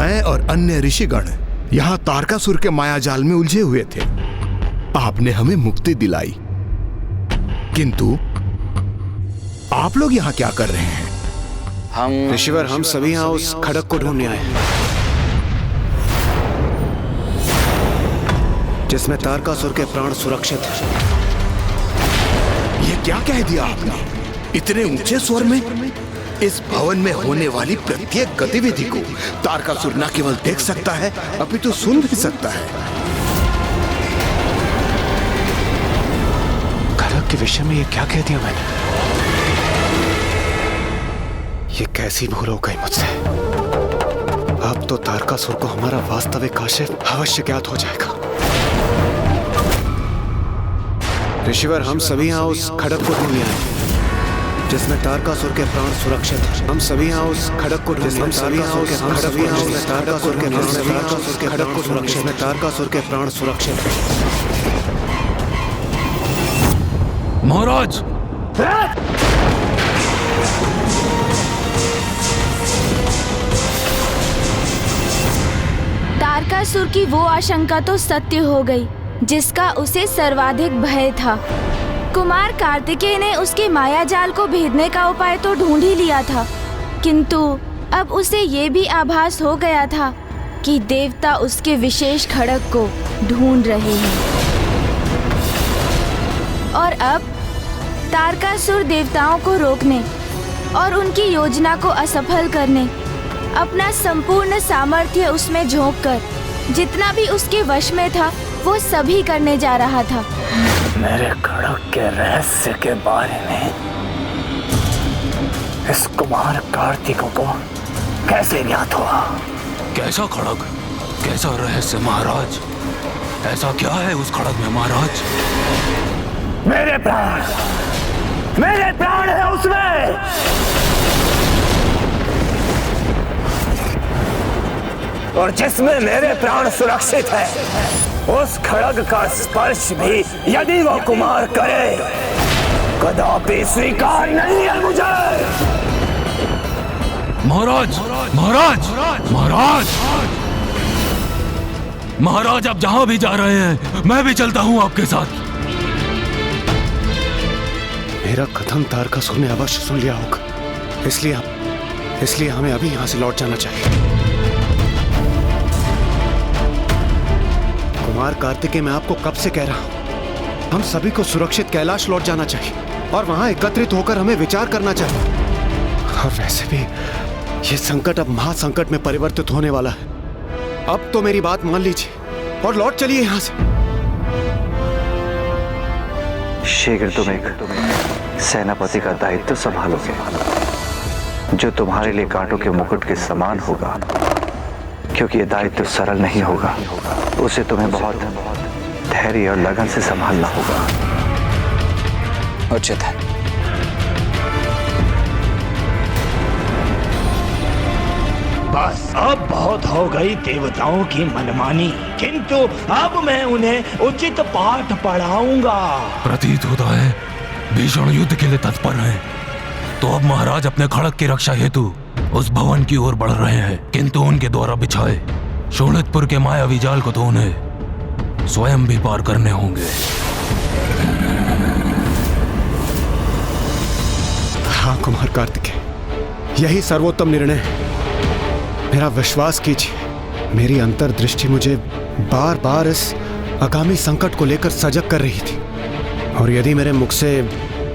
मैं और अन्य ऋषिगण यहाँ तारकासुर के मायाजाल में उलझे हुए थे। आपने हमें मुक्ति दिलाई, किंतु आप लोग यहाँ क्या कर रहे हैं? ऋषिवर, हम सभी यहाँ उस खड़क को ढूंढने आए हैं जिसमें तारकासुर के प्राण सुरक्षित हैं। ये क्या कह दिया आपने इतने ऊंचे स्वर में? इस भवन में होने वाली प्रत्येक गतिविधि को तारकासुर न केवल देख सकता है, अपितु सुन भी सकता है। खड़क के विषय में ये क्या कह दिया मैंने? ये कैसी भूल हो गई मुझसे? अब तो तारकासुर को हमारा वास्तविक आशय अवश्य ज्ञात हो जाएगा। ऋषिवर, हम सभी यहाँ उस खड़क को ढूंढने आए हैं जिसमें तारकासुर के प्राण सुरक्षित हैं। हम सभी यहाँ उस खड़क को ढूंढने तारकासुर के खड़क को सुरक्षित में तारकासुर के प्राण सुरक्षित हैं। महाराज, तारकासुर की वो आशंका तो सत्य हो गई जिसका उसे सर्वाधिक भय था। कुमार कार्तिकेय ने उसके मायाजाल को भेदने का उपाय तो ढूंढ ही लिया था, किंतु अब उसे ये भी आभास हो गया था कि देवता उसके विशेष खड़क को ढूंढ रहे हैं। और अब तारकासुर देवताओं को रोकने और उनकी योजना को असफल करने अपना संपूर्ण सामर्थ्य उसमें झोंककर जितना भी उसके वश में था वो सभी करने जा रहा था। मेरे खड़क के रहस्य के बारे में इस कुमार कार्तिकों को कैसे ज्ञात हुआ? कैसा खड़ग, कैसा रहस्य महाराज? ऐसा क्या है उस खड़ग में महाराज? मेरे प्राण है उसमें। और जिसमें मेरे प्राण सुरक्षित है उस खड़ग का स्पर्श भी यदि वो कुमार करे कदापि स्वीकार नहीं है मुझे। महाराज, महाराज, महाराज, महाराज, आप जहां भी जा रहे हैं मैं भी चलता हूं आपके साथ। मेरा कथन तारकासुर ने अवश्य सुन लिया होगा, इसलिए हमें अभी यहाँ से लौट जाना चाहिए। कुमार कार्तिकेय, मैं आपको कब से कह रहा हूं, हम सभी को सुरक्षित कैलाश लौट जाना चाहिए और वहां एकत्रित होकर हमें विचार करना चाहिए। और वैसे भी ये संकट अब महासंकट में परिवर्तित होने वाला है। अब तो मेरी बात मान लीजिए और लौट चलिए यहां से। शीघ्र तुम एक सेनापति का दायित्व संभालोगे जो तुम्हारे लिए कांटों के मुकुट के समान होगा, क्योंकि ये दायित्व सरल नहीं होगा। उसे तुम्हें बहुत धैर्य और लगन से संभालना होगा। उचित है। बस अब बहुत हो गई देवताओं की मनमानी, किंतु अब मैं उन्हें उचित पाठ पढ़ाऊंगा। प्रतीत होता है भीषण युद्ध के लिए तत्पर हैं। तो अब महाराज अपने खड़क की रक्षा हेतु उस भवन की ओर बढ़ रहे हैं, किंतु उनके द्वारा बिछाए शोणितपुर के मायावी जाल को तो उन्हें स्वयं भी पार करने होंगे। हाँ कुमार कार्तिकेय, यही सर्वोत्तम निर्णय है। मेरा विश्वास कीजिए, मेरी अंतर्दृष्टि मुझे बार बार इस आगामी संकट को लेकर सजग कर रही थी, और यदि मेरे मुख से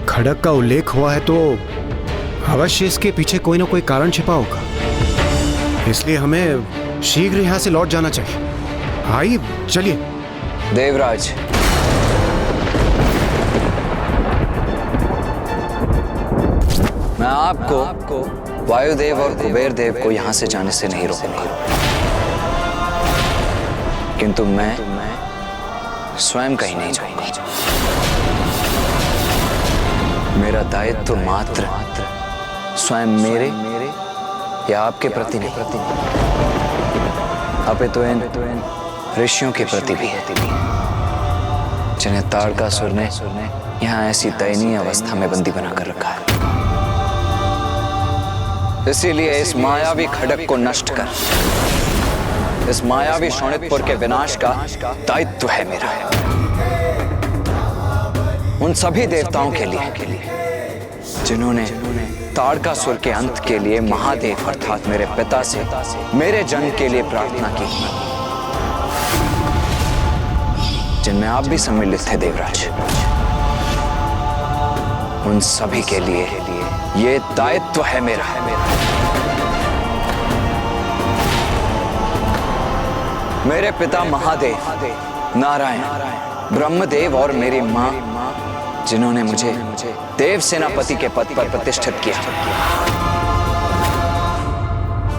खड़क का उल्लेख हुआ है तो अवश्य इसके पीछे कोई ना कोई कारण छिपा होगा। इसलिए हमें शीघ्र यहाँ से लौट जाना चाहिए। आइए चलिए। देवराज, मैं आपको वायुदेव और कुबेर देव को यहाँ से जाने से नहीं रोकूंगा, किंतु मैं स्वयं कहीं नहीं जाऊंगा। मेरा दायित्व मात्र स्वयं मेरे या आपके प्रति नहीं, अपितु इन ऋषियों के प्रति भी है, जिन्हें तारकासुर ने यहाँ ऐसी दयनीय अवस्था में बंदी बनाकर रखा है। इसीलिए इस मायावी खड़ग को नष्ट कर। इस मायावी शोणितपुर के विनाश का दायित्व है मेरा। उन सभी देवताओं के लिए जिन्होंने ताड़कासुर के अंत के लिए महादेव अर्थात मेरे पिता से मेरे जन्म के लिए प्रार्थना की, जिनमें आप भी सम्मिलित थे देवराज। उन सभी के लिए ये दायित्व है मेरा। मेरे पिता महादेव, नारायण, ब्रह्मदेव और मेरी मां जिन्होंने मुझे देव सेनापति के पद पर प्रतिष्ठित किया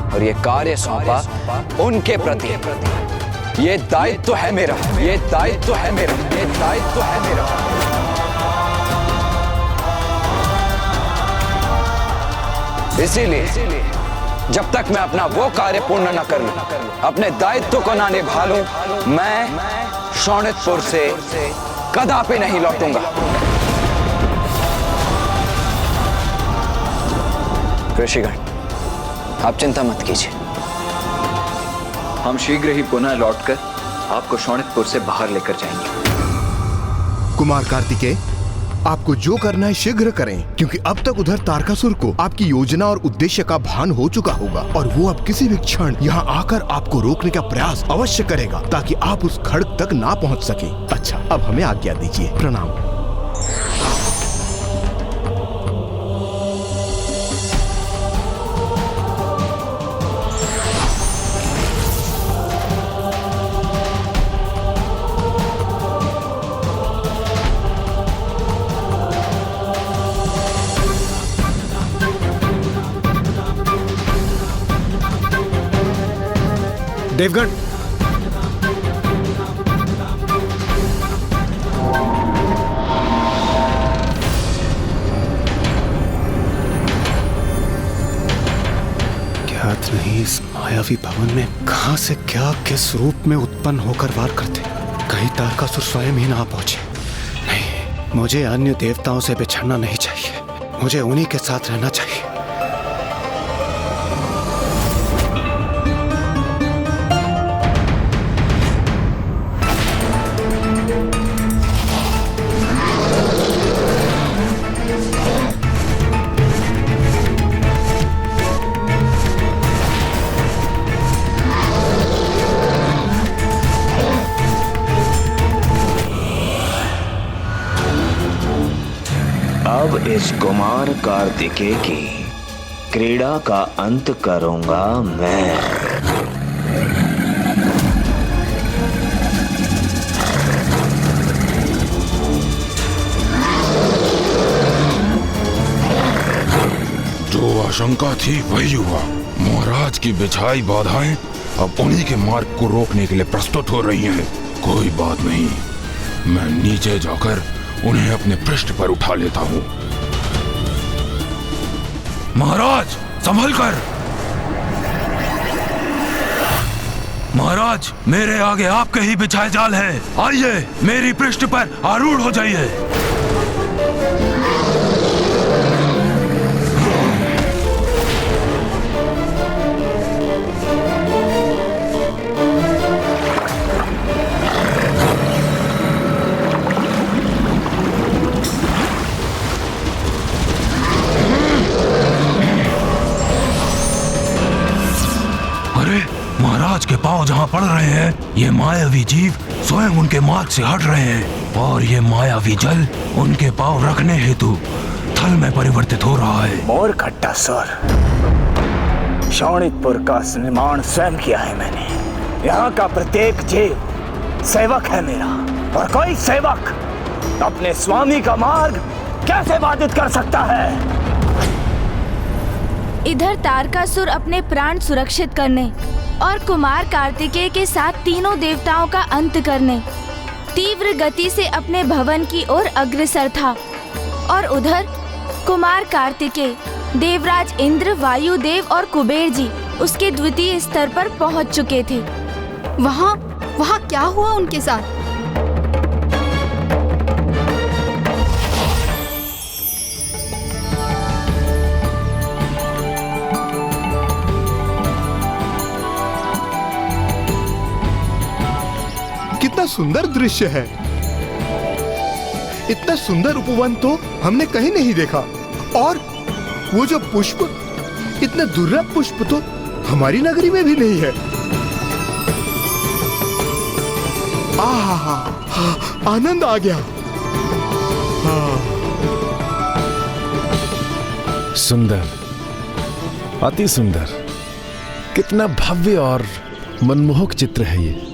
और ये कार्य सौंपा उनके प्रति। ये दायित्व है मेरा, ये दायित्व है मेरा, ये दायित्व है मेरा। इसीलिए जब तक मैं अपना वो कार्य पूर्ण न कर लूं, अपने दायित्व को न निभा लूं, मैं शोणितपुर से कदापि नहीं लौटूंगा। ऋषिगण, आप चिंता मत कीजिए, हम शीघ्र ही पुनः लौटकर आपको शोणितपुर से बाहर लेकर जाएंगे। कुमार कार्तिकेय, आपको जो करना है शीघ्र करें, क्योंकि अब तक उधर तारकासुर को आपकी योजना और उद्देश्य का भान हो चुका होगा और वो अब किसी भी क्षण यहाँ आकर आपको रोकने का प्रयास अवश्य करेगा ताकि आप उस खड़ग तक ना पहुँच सके। अच्छा, अब हमें आज्ञा दीजिए। प्रणाम। देवगण, ज्ञात नहीं इस मायावी भवन में कहां से क्या किस रूप में उत्पन्न होकर वार करते। कहीं तारकासुर स्वयं ही ना पहुंचे। नहीं, मुझे अन्य देवताओं से बिछड़ना नहीं चाहिए, मुझे उन्हीं के साथ रहना चाहिए। अब इस कुमार कार्तिकेय की क्रीड़ा का अंत करूंगा मैं। जो आशंका थी वही हुआ। महाराज की बिछाई बाधाएं अब उन्हीं के मार्ग को रोकने के लिए प्रस्तुत हो रही हैं। कोई बात नहीं, मैं नीचे जाकर उन्हें अपने पृष्ठ पर उठा लेता हूं। महाराज, संभल कर। महाराज, मेरे आगे आपके ही बिछाए जाल है। आइए, मेरी पृष्ठ पर आरूढ़ हो जाइए। महाराज के पांव जहां पड़ रहे हैं, ये मायावी जीव स्वयं उनके मार्ग से हट रहे हैं और ये मायावी जल उनके पांव रखने हेतु थल में परिवर्तित हो रहा है। मोर खट्टासुर, शोणितपुर का निर्माण स्वयं किया है मैंने। यहाँ का प्रत्येक जीव सेवक है मेरा और कोई सेवक अपने स्वामी का मार्ग कैसे बाधित कर सकता है? इधर तारकासुर अपने प्राण सुरक्षित करने और कुमार कार्तिकेय के साथ तीनों देवताओं का अंत करने तीव्र गति से अपने भवन की ओर अग्रसर था और उधर कुमार कार्तिकेय, देवराज इंद्र, वायुदेव और कुबेर जी उसके द्वितीय स्तर पर पहुंच चुके थे। वहाँ क्या हुआ उनके साथ? कितना सुंदर दृश्य है। इतना सुंदर उपवन तो हमने कहीं नहीं देखा। और वो जो पुष्प, इतने दुर्लभ पुष्प तो हमारी नगरी में भी नहीं है। आहा, आनंद आ गया। सुंदर, अति सुंदर, कितना भव्य और मनमोहक चित्र है ये।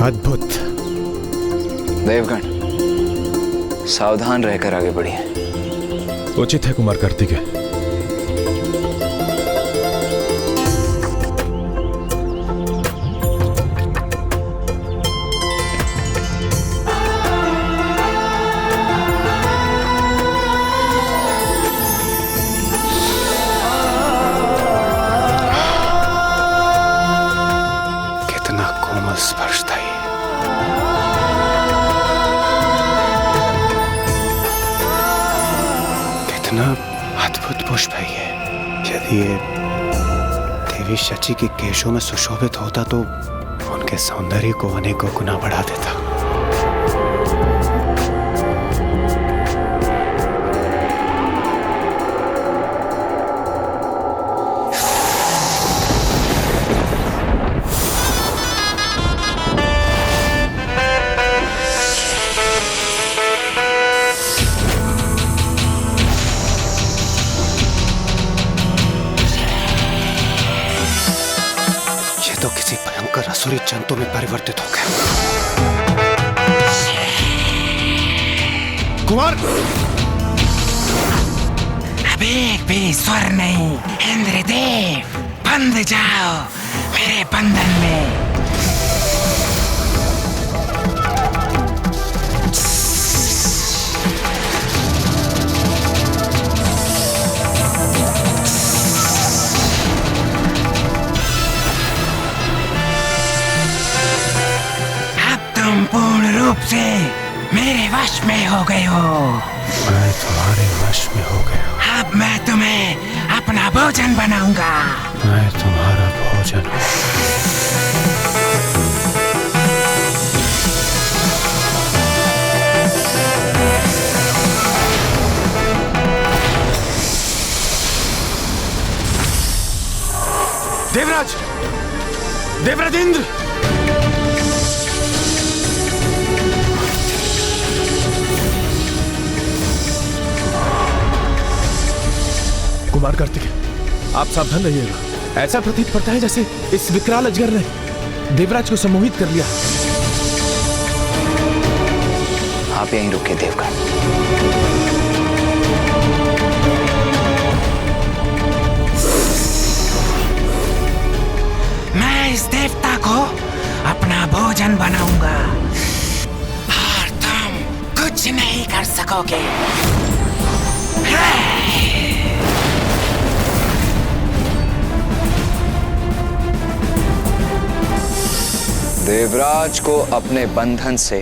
अद्भुत। देवगण, सावधान रहकर आगे बढ़िए। उचित है कुमार कार्तिकेय। कितना कोमल स्पर्श था ये। कितना अद्भुत पुष्प है ये। यदि ये देवी शची के केशों में सुशोभित होता तो उनके सौंदर्य को अनेकों गुना बढ़ा देता। तो किसी भयंकर असुरी जंतु में परिवर्तित हो गए। कुमार, अब एक भी स्वर नहीं। इंद्रदेव, बंध जाओ मेरे बंधन में। पूर्ण रूप से मेरे वश में हो गए हो। मैं तुम्हारे वश में हो गया। अब मैं तुम्हें अपना भोजन बनाऊंगा। मैं तुम्हारा भोजन हूँ। देवराज, देवराज इंद्र, कुमार कार्तिकेय, आप सावधान रहिएगा। ऐसा प्रतीत पड़ता है जैसे इस विकराल अजगर ने देवराज को सम्मोहित कर लिया। आप यहीं रुके देवगण। मैं इस देवता को अपना भोजन बनाऊंगा और तुम कुछ नहीं कर सकोगे। देवराज को अपने बंधन से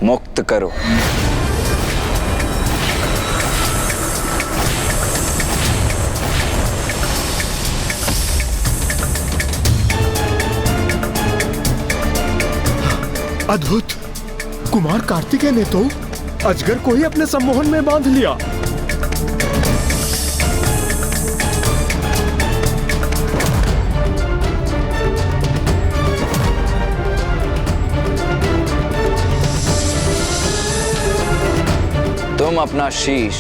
मुक्त करो। अद्भुत। कुमार कार्तिकेय ने तो अजगर को ही अपने सम्मोहन में बांध लिया। तुम अपना शीश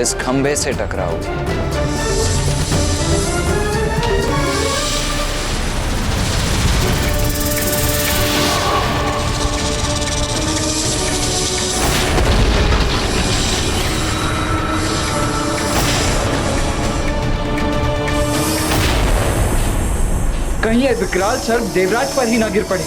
इस खंभे से टकराओगे। कहीं यह विकराल सर्प देवराज पर ही ना गिर पड़े।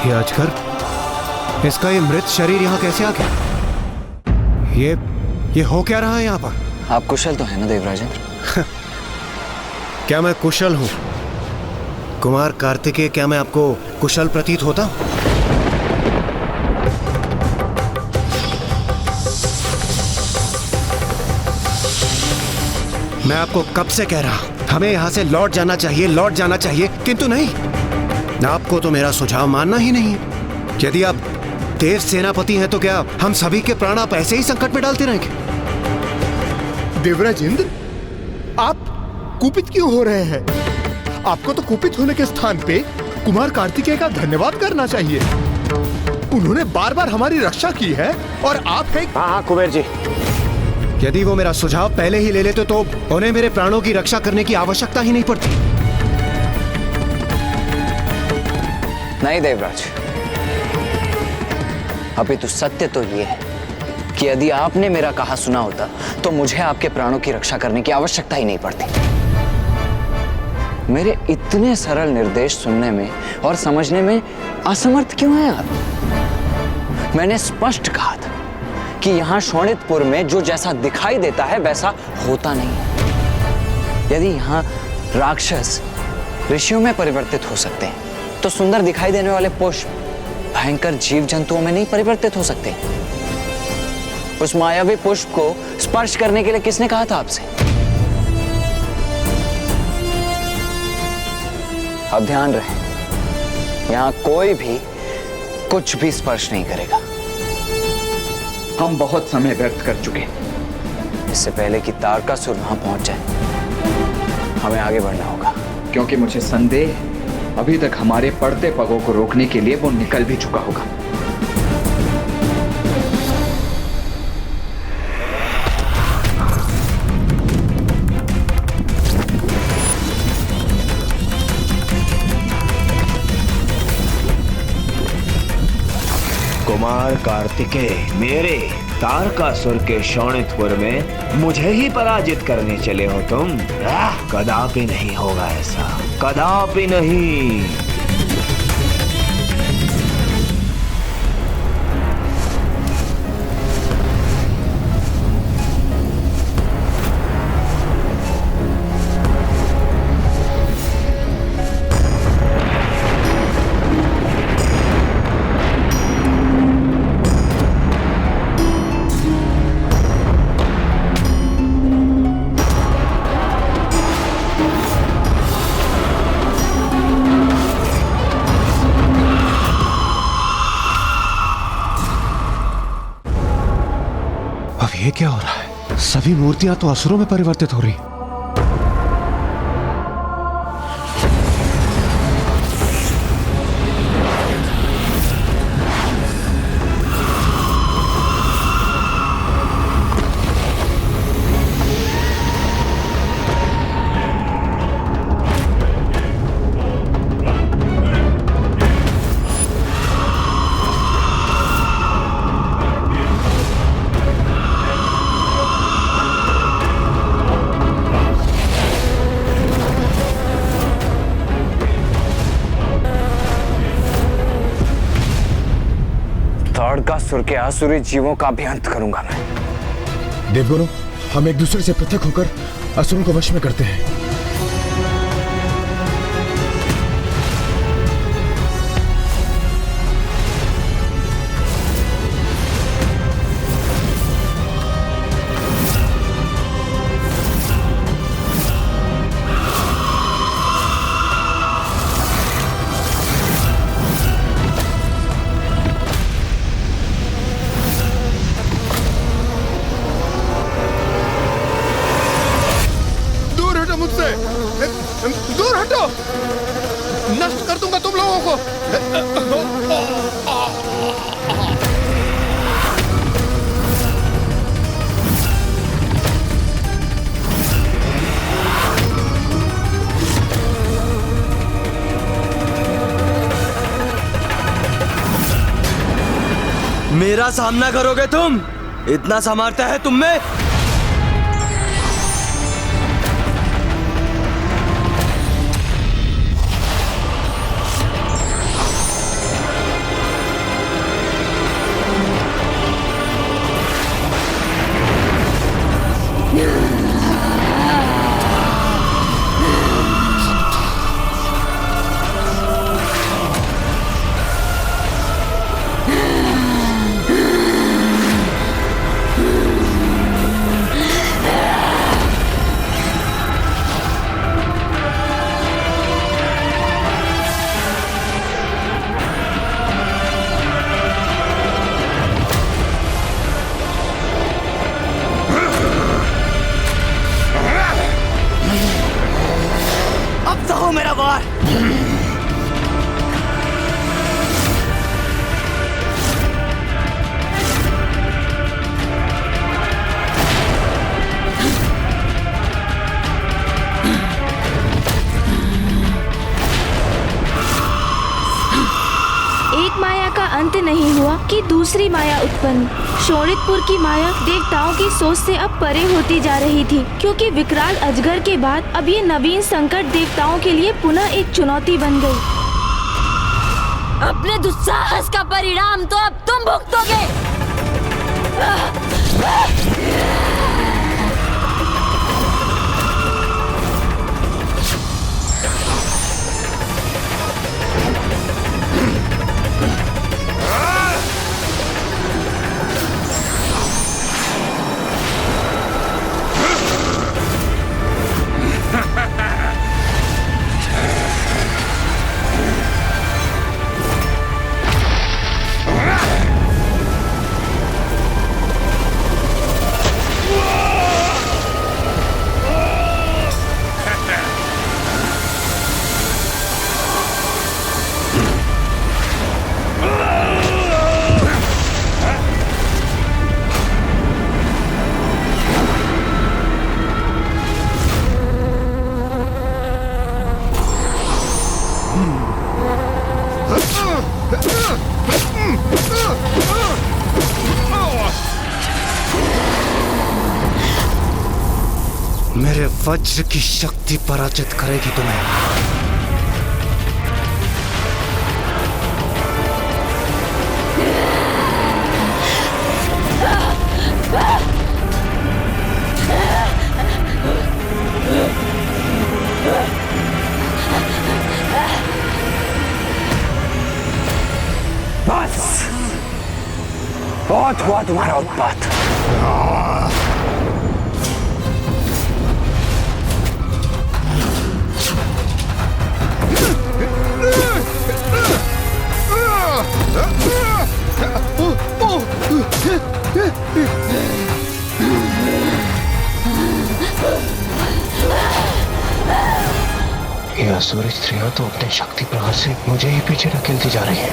ये अजगर, इसका ये मृत शरीर यहाँ कैसे आ गया? ये हो क्या रहा है यहाँ पर? आप कुशल तो है ना देवराजेंद्र? क्या मैं कुशल हूं? कुमार कार्तिकेय, क्या मैं आपको कुशल प्रतीत होता हूं? मैं आपको कब से कह रहा हूं, हमें यहां से लौट जाना चाहिए, किंतु नहीं। आपको तो मेरा सुझाव मानना ही नहीं है। यदि आप देव सेनापति हैं तो क्या हम सभी के प्राण आप ऐसे ही संकट में डालते रहेंगे? देवराजेंद्र, आप कुपित क्यों हो रहे हैं? आपको तो कुपित होने के स्थान पे कुमार कार्तिकेय का धन्यवाद करना चाहिए। उन्होंने बार बार हमारी रक्षा की है और आप हैं। हाँ कुबेर जी, यदि वो मेरा सुझाव पहले ही ले लेते तो उन्हें मेरे प्राणों की रक्षा करने की आवश्यकता ही नहीं पड़ती। नहीं देवराज, अभी तो सत्य तो ये है कि यदि आपने मेरा कहा सुना होता तो मुझे आपके प्राणों की रक्षा करने की आवश्यकता ही नहीं पड़ती। मेरे इतने सरल निर्देश सुनने में और समझने में असमर्थ क्यों हैं आप? मैंने स्पष्ट कहा था कि यहां शोणितपुर में जो जैसा दिखाई देता है वैसा होता नहीं। यदि यहां राक्षस ऋषियों में परिवर्तित हो सकते हैं तो सुंदर दिखाई देने वाले पुष्प भयंकर जीव जंतुओं में नहीं परिवर्तित हो सकते। उस मायावी पुष्प को स्पर्श करने के लिए किसने कहा था आपसे? अब ध्यान रहे, यहां कोई भी कुछ भी स्पर्श नहीं करेगा। हम बहुत समय व्यर्थ कर चुके। इससे पहले कि तारकासुर वहां पहुंच जाए हमें आगे बढ़ना होगा, क्योंकि मुझे संदेह है अभी तक हमारे पड़ते पगों को रोकने के लिए वो निकल भी चुका होगा। कुमार कार्तिकेय मेरे तारकासुर के शोणितपुर में मुझे ही पराजित करने चले हो तुम? कदापि नहीं होगा ऐसा, कदापि नहीं। ये क्या हो रहा है? सभी मूर्तियां तो असुरों में परिवर्तित हो रही। तारकासुर के आसुरी जीवों का भी अंत करूंगा मैं। देवगुरु, हम एक दूसरे से पृथक होकर असुरों को वश में करते हैं। दूर हटो, नष्ट कर दूंगा तुम लोगों को। मेरा सामना करोगे तुम? इतना सामर्थ्य है तुम में? अब तो हो मेरा वार। एक माया का अंत नहीं हुआ कि दूसरी माया उत्पन्न। शोणितपुर की माया देवताओं की सोच से अब परे होती जा रही थी, क्योंकि विकराल अजगर के बाद अब ये नवीन संकट देवताओं के लिए पुनः एक चुनौती बन गई। अपने दुस्साहस का परिणाम तो अब तुम भुगतोगे। मेरे वज्र की शक्ति पराजित करेगी तुम्हें। बस बहुत हुआ तुम्हारा उत्पात। ये असुर स्त्रियां तो अपने शक्ति प्रहार से मुझे ही पीछे ढकेलती जा रही है।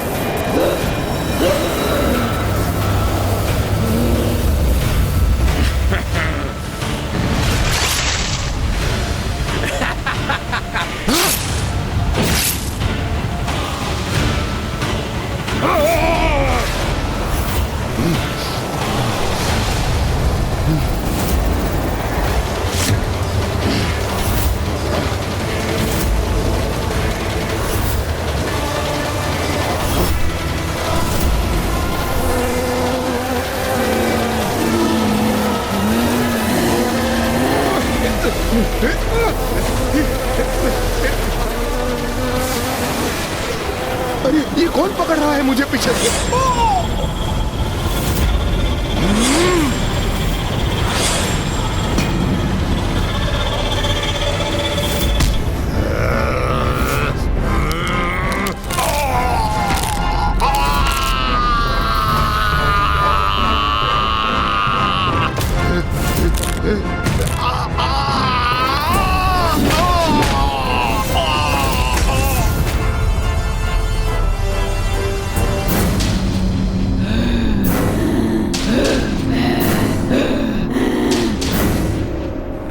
अरे ये कौन पकड़ रहा है मुझे पीछे से?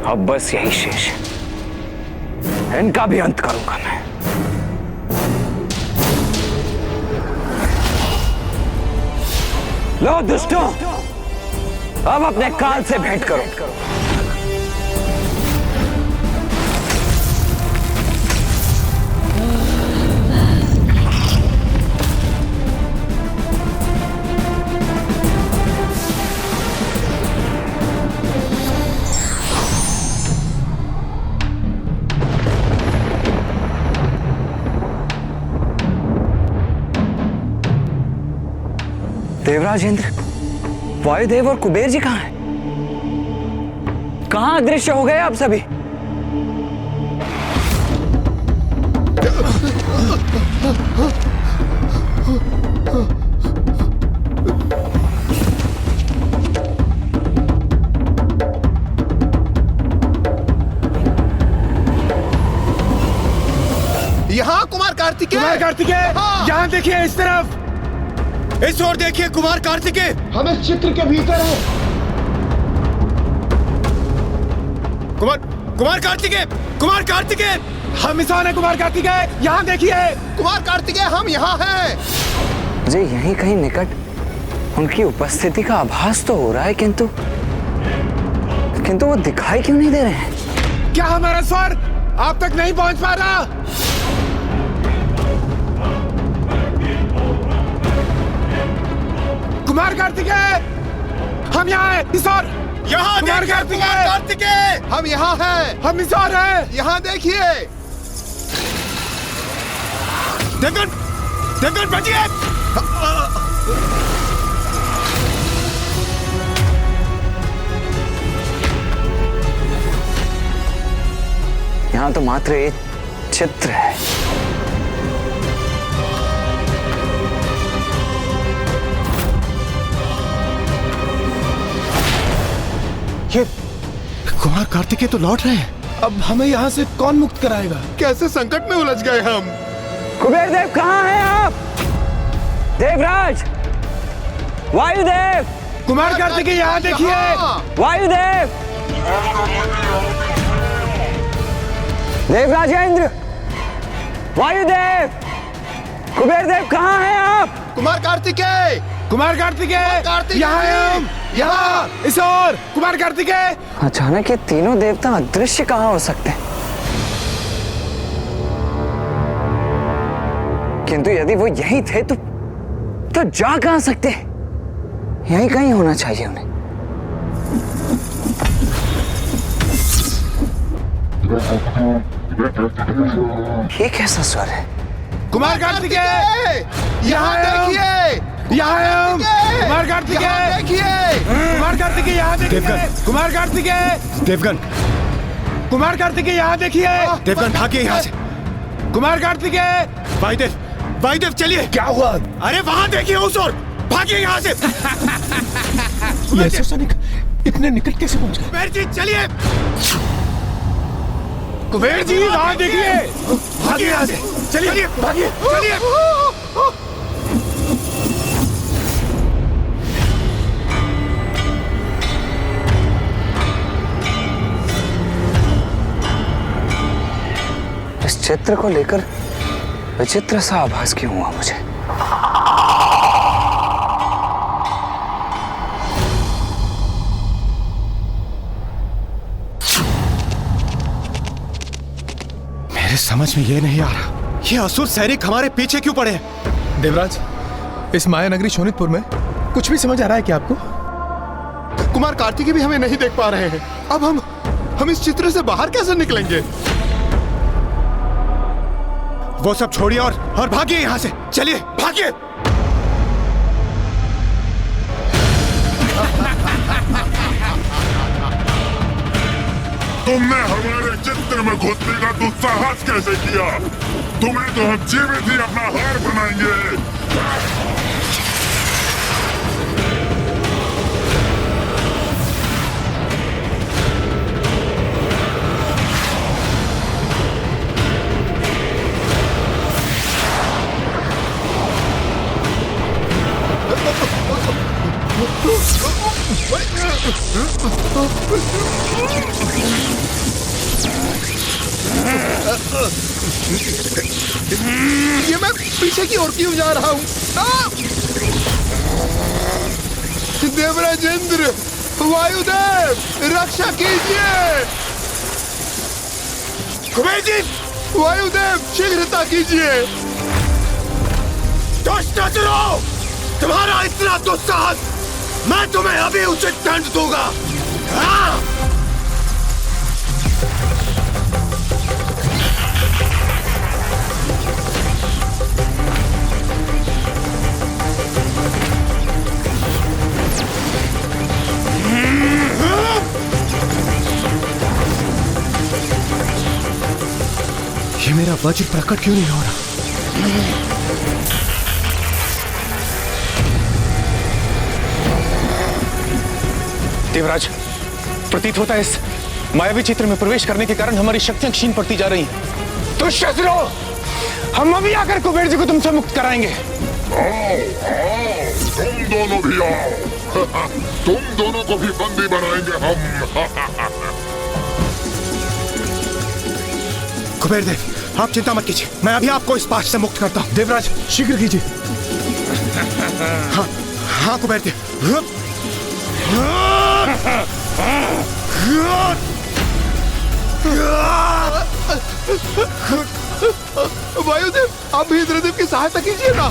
अब बस यही शेष है, इनका भी अंत करूंगा मैं। लो दुष्टों, अब अपने काल से भेंट करो। देवराज इंद्र, वायुदेव और कुबेर जी कहाँ हैं? कहाँ अदृश्य हो गए आप सभी? यहाँ कुमार कार्तिकेय। कुमार कार्तिकेय, यहाँ देखिए, इस तरफ, इस ओर देखिए कुमार कार्तिकेय। हम इस चित्र के भीतर हैं। कुमार कार्तिकेय, कुमार कार्तिकेय, हम इस ओर हैं। कुमार कार्तिकेय, यहाँ देखिए। कुमार कार्तिकेय, हम यहाँ हैं। मुझे यहीं कहीं निकट उनकी उपस्थिति का आभास तो हो रहा है, किंतु वो दिखाई क्यों नहीं दे रहे हैं? क्या हमारा स्वर आप तक नहीं पहुंच पा रहा? कुमार कार्तिकेय, हम यहाँ हैं, इस ओर। यहाँ कुमार कार्तिकेय, हम यहाँ हैं। हम इस ओर हैं। यहाँ देखिए। देवगन बचिए। यहाँ तो मात्र एक चित्र है। ये कुमार कार्तिकेय तो लौट रहे हैं। अब हमें यहाँ से कौन मुक्त कराएगा? कैसे संकट में उलझ गए हम। कुबेर देव कहाँ हैं आप? देवराज, वायुदेव, कुमार कार्तिकेय, यहाँ देखिए। वायुदेव, देवराजेंद्र, वायुदेव, कुबेर देव कहाँ हैं आप? कुमार कार्तिकेय, कुमार कार्तिकेय, यहाँ हैं हम, यहाँ, इस ओर। कुमार कार्तिकेय। अचानक ये तीनों देवता अदृश्य कहाँ हो सकते हैं? किंतु यदि वो यही थे तो जा कहाँ सकते हैं? यहीं कहीं होना चाहिए उन्हें। ये कैसा स्वर है? कुमार कार्तिकेय, यहाँ देखिए। यहाँ हैं हम। कुमार कार्तिकेय, देखिए। कुमार कार्तिकेय, यहाँ देखिए। कुमार कार्तिकेय, देवगन, कुमार कार्तिकेय, यहाँ देखिए। देवगन, भागिए यहाँ से। कुमार कार्तिकेय, वायुदेव, चलिए। क्या हुआ? अरे वहां देखिए, उस ओर। भागिए यहाँ से। ये सैनिक इतने निकट कैसे पहुंच गए? कुबेर जी, चलिए। कुबेर जी, वहां देखिए। भागिए यहाँ से। चलिए, भागिए, चलिए। इस चित्र को लेकर विचित्र सा आभास क्यों हुआ मुझे? मेरे समझ में ये नहीं आ रहा, ये असुर सैनिक हमारे पीछे क्यों पड़े हैं? देवराज, इस माया नगरी शोणितपुर में कुछ भी समझ आ रहा है क्या आपको? कुमार कार्तिकेय भी हमें नहीं देख पा रहे हैं। अब हम इस चित्र से बाहर कैसे निकलेंगे? वो सब छोड़िए और भागिए यहाँ से। चलिए, भागिए। तुमने हमारे चित्र में घुसने का दुस्साहस कैसे किया? तुम्हें तो हम जीवित ही अपना हार बनाएंगे। ये मैं पीछे की ओर क्यों जा रहा हूँ? देवराजेंद्र, वायुदेव, रक्षा कीजिए। कुबेर जी, वायुदेव, शीघ्रता कीजिए। दुष्ट असुरों, तुम्हारा इतना दुस्साहस, मैं तुम्हें अभी उचित दंड दूंगा। ये मेरा वज्र प्रकट क्यों नहीं हो रहा? देवराज, प्रतीत होता है इस मायावी चित्र में प्रवेश करने के कारण हमारी शक्तियां क्षीण पड़ती जा रही हैं। तो शस्त्रो, हम अभी आकर कुबेर जी को तुमसे मुक्त कराएंगे। तुम दोनों भी आओ। तुम दोनों को भी बंदी बनाएंगे हम। कुबेर देव, आप चिंता मत कीजिए, मैं अभी आपको इस पाश से मुक्त करता हूँ। देवराज, शीघ्र कीजिए। हाँ हाँ कुबेर देव। वायुदेव, आप भी इंद्रदेव की सहायता कीजिए ना।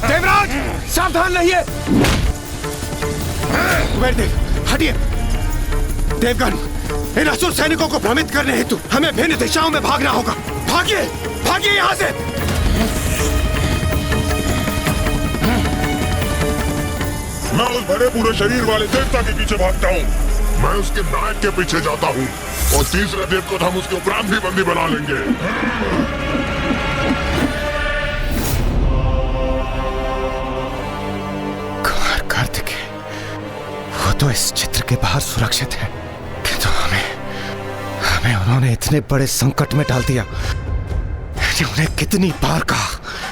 देवराज, सावधान रहिए। कुबेर देव, हटिए। देवगण, इन असुर सैनिकों को भ्रमित करने हेतु हमें भिन्न दिशाओं में भागना होगा। भागिए, भागिए यहाँ से। मैं उस भरे पूरे शरीर वाले देवता के पीछे भागता हूँ। मैं उसके नायक के पीछे जाता हूँ और तीसरे देव को हम उसके उपरांत भी बंदी बना लेंगे। कुमार कार्तिकेय, वो तो इस चित्र के बाहर सुरक्षित है, किंतु हमें उन्होंने इतने बड़े संकट में डाल दिया। उन्हें कितनी बार कहा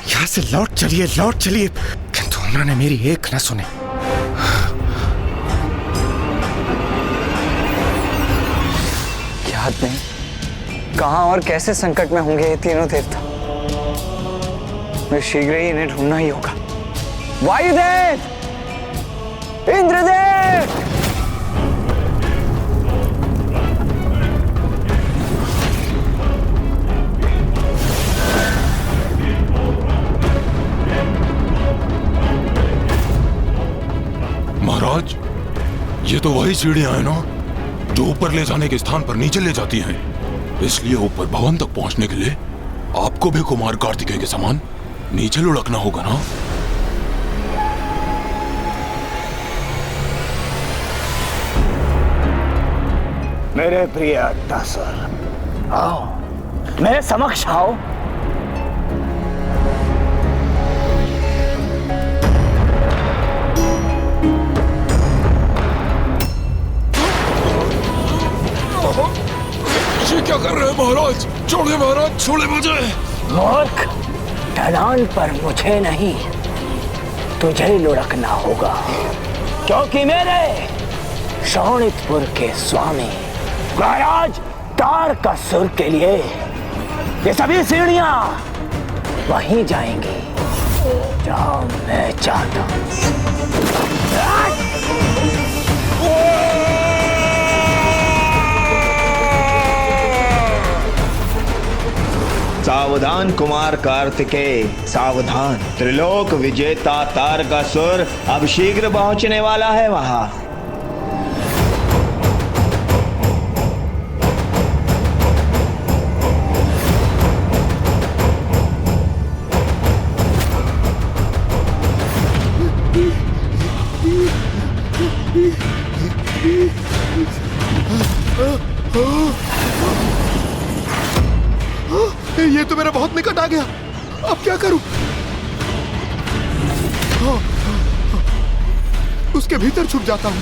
यहाँ से लौट चलिए, किंतु उन्होंने मेरी एक न सुनी। याद नहीं कहां और कैसे संकट में होंगे ये तीनों देवता। मैं शीघ्र ही इन्हें ढूंढना ही होगा। वायुदेव, इंद्रदेव, महाराज, ये तो वही सीढ़ियां हैं ना जो ऊपर ले जाने के स्थान पर नीचे ले जाती हैं। इसलिए ऊपर भवन तक पहुंचने के लिए आपको भी कुमार कार्तिकेय के समान नीचे लुढ़कना होगा ना। मेरे प्रिय अट्टासुर, आओ, मेरे समक्ष आओ। ये क्या कर रहे हैं महाराज? छोड़े महाराज, छोड़े मुझे। मूर्ख, ढलान पर मुझे नहीं तुझे लुढ़कना होगा, क्योंकि मेरे शोणितपुर के स्वामी महाराज तारकासुर के लिए ये सभी सीढ़ियां वहीं जाएंगी जहां मैं चाहता हूं। सावधान कुमार कार्तिकेय, सावधान। त्रिलोक विजेता तारकासुर अब शीघ्र पहुंचने वाला है वहां। ये तो मेरा बहुत निकट आ गया, अब क्या करूं? उसके भीतर छुप जाता हूं।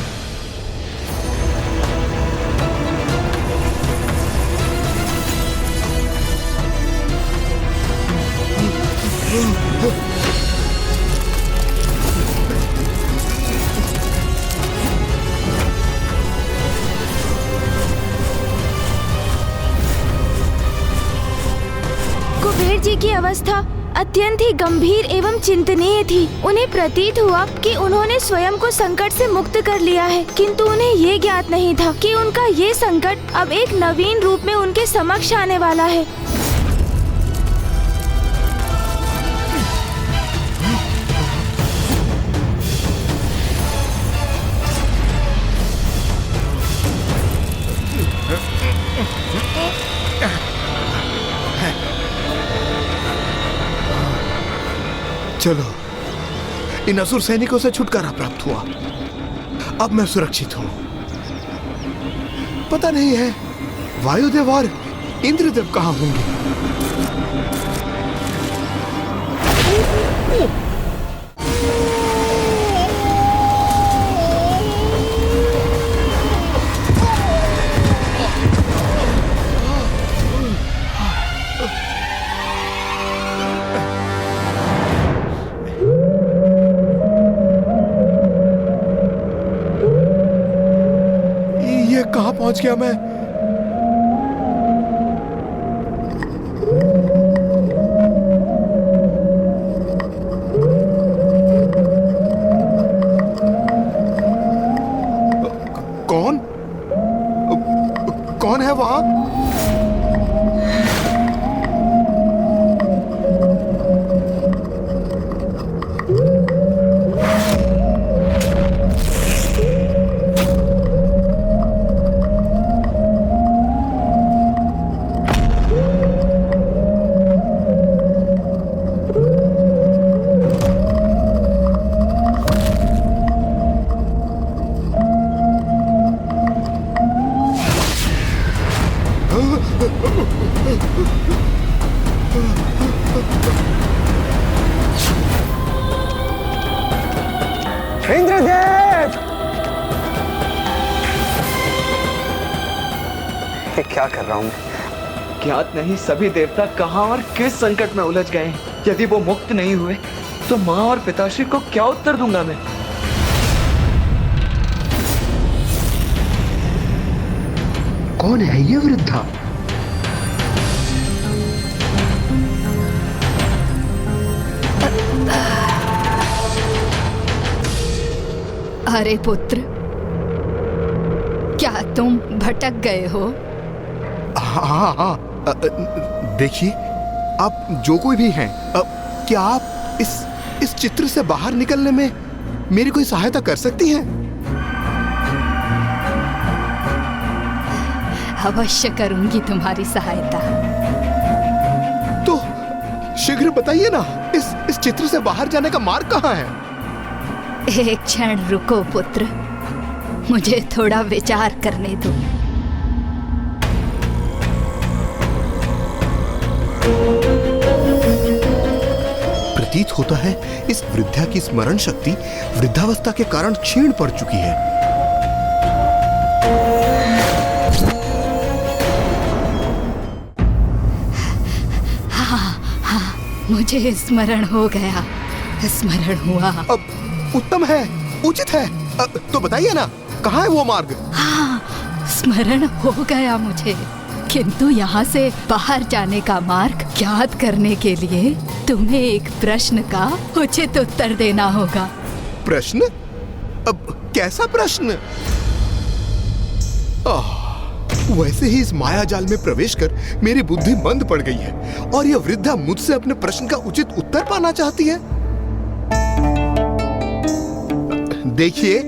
कुबेर जी की अवस्था अत्यंत ही गंभीर एवं चिंतनीय थी। उन्हें प्रतीत हुआ कि उन्होंने स्वयं को संकट से मुक्त कर लिया है, किंतु उन्हें ये ज्ञात नहीं था कि उनका ये संकट अब एक नवीन रूप में उनके समक्ष आने वाला है। चलो, इन असुर सैनिकों से छुटकारा प्राप्त हुआ। अब मैं सुरक्षित हूं। पता नहीं है वायुदेव और इंद्रदेव कहां होंगे। ये कहां पहुंच गया मैं? कौन है वहां? इंद्रदेव! क्या कर रहा हूं? ज्ञात नहीं सभी देवता कहां और किस संकट में उलझ गए। यदि वो मुक्त नहीं हुए तो मां और पिताश्री को क्या उत्तर दूंगा मैं? कौन है ये वृद्धा? अरे पुत्र, क्या तुम भटक गए हो? हाँ, देखिए, आप जो कोई भी हैं, क्या आप इस चित्र से बाहर निकलने में मेरी कोई सहायता कर सकती हैं? अवश्य करूंगी तुम्हारी सहायता। तो शीघ्र बताइए ना, इस चित्र से बाहर जाने का मार्ग कहाँ है? एक क्षण रुको पुत्र, मुझे थोड़ा विचार करने दो। प्रतीत होता है इस वृद्धा की स्मरण शक्ति वृद्धावस्था के कारण क्षीण पड़ चुकी है। हाँ, मुझे स्मरण हो गया, स्मरण हुआ। अब उत्तम है, उचित है। तो बताइए ना, कहाँ है वो मार्ग? हाँ, स्मरण हो गया मुझे, किंतु यहाँ से बाहर जाने का मार्ग ज्ञात करने के लिए तुम्हें एक प्रश्न का उचित उत्तर देना होगा। प्रश्न? अब कैसा प्रश्न? वैसे ही इस माया जाल में प्रवेश कर मेरी बुद्धि मंद पड़ गई है और यह वृद्धा मुझसे अपने प्रश्न का उचित उत्तर पाना चाहती है। देखिए,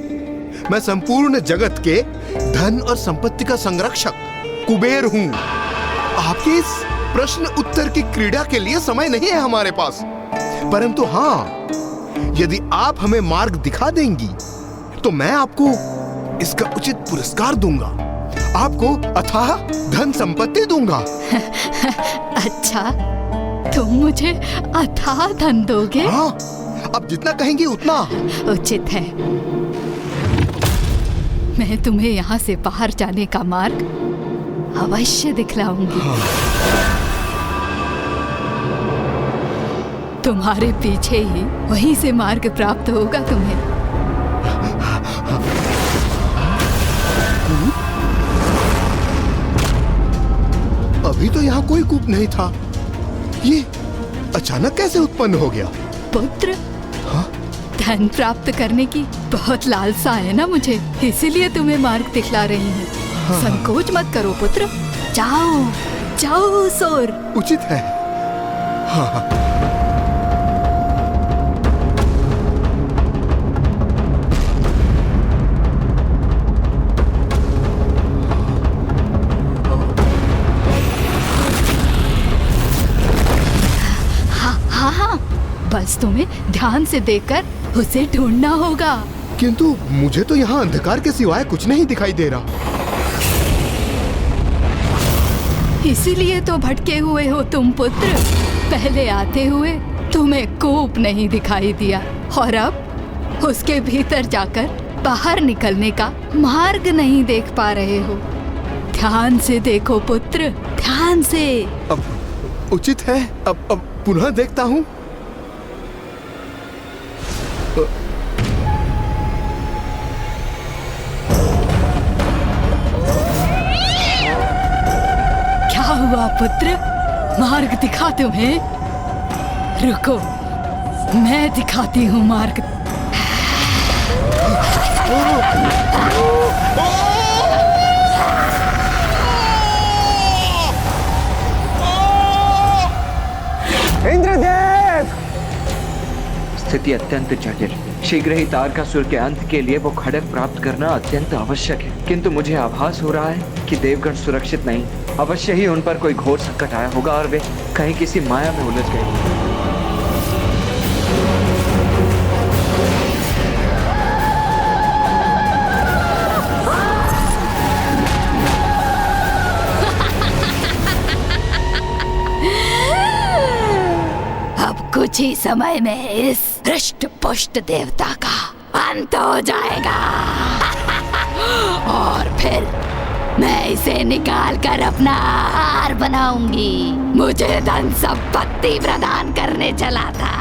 मैं संपूर्ण जगत के धन और संपत्ति का संरक्षक कुबेर हूं। आपके इस प्रश्न उत्तर की क्रीड़ा के लिए समय नहीं है हमारे पास, परंतु हाँ, यदि आप हमें मार्ग दिखा देंगी तो मैं आपको इसका उचित पुरस्कार दूंगा, आपको अथाह धन संपत्ति दूंगा। अच्छा, तुम मुझे अथाह धन दोगे? हाँ, अब जितना कहेंगी उतना। उचित है, मैं तुम्हें यहाँ से बाहर जाने का मार्ग अवश्य दिखलाऊंगी। तुम्हारे पीछे ही वहीं से मार्ग प्राप्त होगा तुम्हें। अभी तो यहाँ कोई कूप नहीं था, ये अचानक कैसे उत्पन्न हो गया? पुत्र, धन प्राप्त करने की बहुत लालसा है ना मुझे, इसीलिए तुम्हें मार्ग दिखला रही हूँ। संकोच मत करो पुत्र, जाओ जाओ सोर। उचित है। हाँ। हाँ, बस तुम्हें ध्यान से देखकर उसे ढूंढना होगा। किंतु मुझे तो यहाँ अंधकार के सिवाय कुछ नहीं दिखाई दे रहा। इसीलिए तो भटके हुए हो तुम पुत्र। पहले आते हुए तुम्हें कूप नहीं दिखाई दिया और अब उसके भीतर जाकर बाहर निकलने का मार्ग नहीं देख पा रहे हो। ध्यान से देखो पुत्र, ध्यान से। अब उचित है, अब पुनः देखता हूँ। क्या हुआ पुत्र? मार्ग दिखा तुम्हें? रुको, मैं दिखाती हूँ मार्ग। इंद्रदेव! स्थिति अत्यंत जटिल। शीघ्र ही तारकासुर के अंत के लिए वो खड़ग प्राप्त करना अत्यंत आवश्यक है, किंतु मुझे आभास हो रहा है कि देवगण सुरक्षित नहीं। अवश्य ही उन पर कोई घोर संकट आया होगा और वे कहीं किसी माया में उलझ गए। कुछ ही समय में इस हृष्ट पुष्ट देवता का अंत हो जाएगा और फिर मैं इसे निकाल कर अपना आहार बनाऊंगी। मुझे धन संपत्ति प्रदान करने चला था।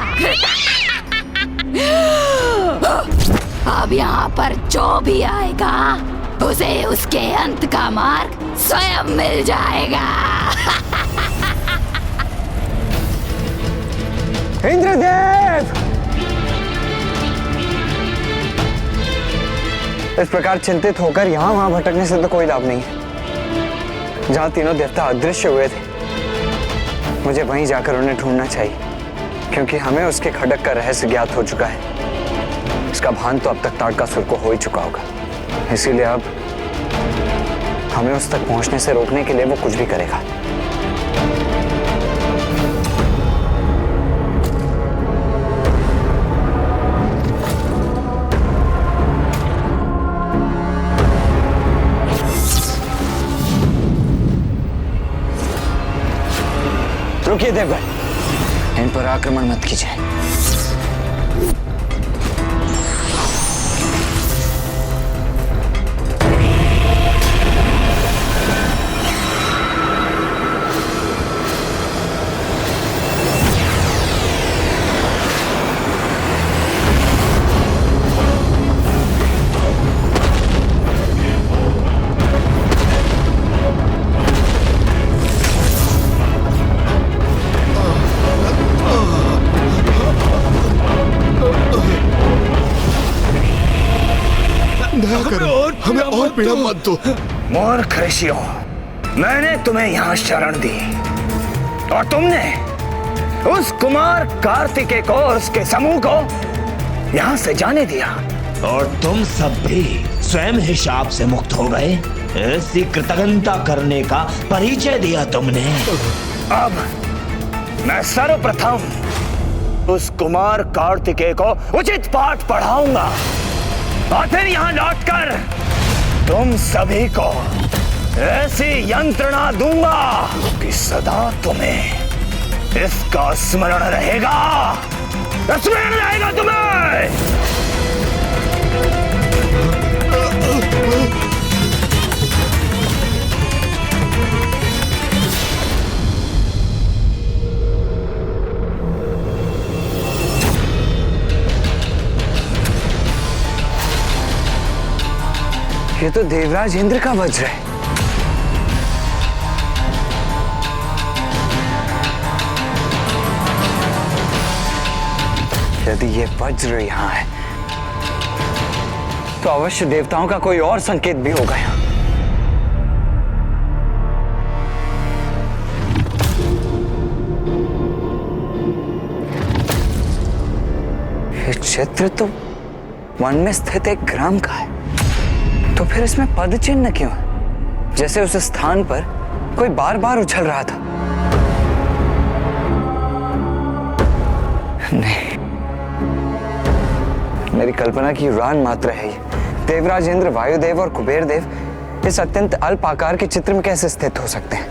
अब यहाँ पर जो भी आएगा उसे उसके अंत का मार्ग स्वयं मिल जाएगा। इंद्रदेव! इस प्रकार चिंतित होकर यहाँ वहां भटकने से तो कोई लाभ नहीं है। जहाँ तीनों देवता अदृश्य हुए थे, मुझे वहीं जाकर उन्हें ढूंढना चाहिए, क्योंकि हमें उसके खड़ग का रहस्य ज्ञात हो चुका है। इसका भान तो अब तक तारकासुर को हो ही चुका होगा, इसीलिए अब हमें उस तक पहुंचने से रोकने के लिए वो कुछ भी करेगा। रुकिए देवगण, इन पर आक्रमण मत कीजिए। हमें और पीड़ा मत दो। मूर्ख ऋषियों, मैंने तुम्हें यहाँ शरण दी और तुमने उस कुमार कार्तिकेय को और उसके समूह को यहाँ से जाने दिया, और तुम सब भी स्वयं ही शाप से मुक्त हो गए। ऐसी कृतज्ञता करने का परिचय दिया तुमने। अब मैं सर्वप्रथम उस कुमार कार्तिकेय को उचित पाठ पढ़ाऊंगा और फिर यहाँ लौटकर तुम सभी को ऐसी यंत्रणा दूंगा कि सदा तुम्हें इसका स्मरण रहेगा। स्मरण रहेगा तुम्हें। ये तो देवराज इंद्र का वज्र है। यदि ये वज्र यहाँ है तो अवश्य देवताओं का कोई और संकेत भी होगा यहाँ। ये क्षेत्र तो वन में स्थित एक ग्राम का है, तो फिर इसमें पद चिन्ह क्यों है? जैसे उस स्थान पर कोई बार बार उछल रहा था। नहीं, मेरी कल्पना की उड़ान मात्र है ये। देवराज इंद्र, वायुदेव और कुबेर देव इस अत्यंत अल्प आकार के चित्र में कैसे स्थित हो सकते हैं?